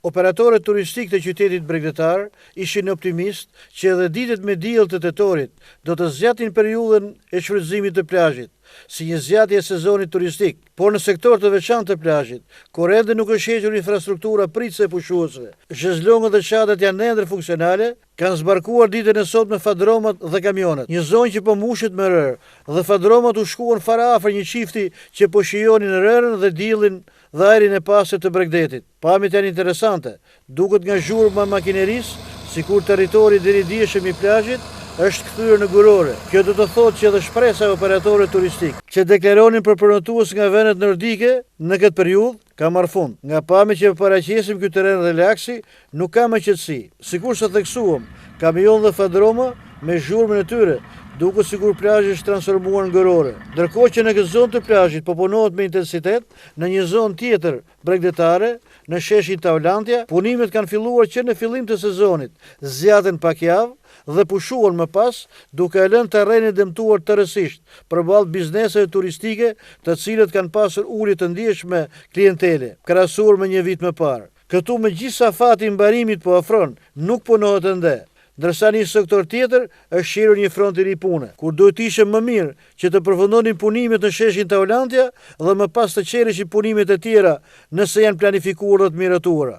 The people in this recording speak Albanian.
Operatorët turistik të qytetit bregdetar ishin optimist që edhe ditët me diell të tetorit do të zgjatin periudhën e shfrytëzimit të plazhit, si një zgjatje e sezonit turistik, por në sektor të veçantë të plazhit, kur ende nuk është hequr infrastruktura pritëse e pushuese, zhezlongët dhe çadët janë ende funksionale, kanë zbarkuar ditën e sotme fadromat dhe kamionet. Një zonë që po mbushet me rërë dhe fadromat u shkuan fara afër një çifti që po shijonin rërën dhe diellin dhe ajrin e pastër të Bregdetit. Pamjet janë interesante, duket nga zhurma e makinerisë, sikur territori deri dieshëm i plazhit është kthyer në gurore. Kjo do të thotë që edhe shpresa e operatorëve turistik që deklaronin për përnotues nga vendet nordike në këtë periudhë ka marrë fund. Nga pamjet që paraqesim ky terren relaksi nuk ka më qetësi. Sikur se theksuam, kamion dhe fadroma me zhurmën e tyre duket sikur plazhi është transformuar në gërore. Ndërkohë që në këtë zonë të plazhit po punohet me intensitet, në një zonë tjetër bregdetare, në sheshin Tavlantia, punimet kanë filluar që në fillim të sezonit, zgjaten pak javë dhe pushuan më pas, duke e lënë terrenin dëmtuar tërësisht përballë bizneseve turistike, të cilët kanë pasur ulje të ndjeshme klientele, krahasuar me një vit më parë. Këtu megjithëse afati i mbarimit po afron, nuk punohet ende. Ndërsa një sektor tjetër është shirur një front i ri pune, kur duhet ishte më mirë që të përfundonin punimet në sheshin Tavlantia dhe më pas të qerishin punimet e tjera nëse janë planifikuar dhe të miratuara.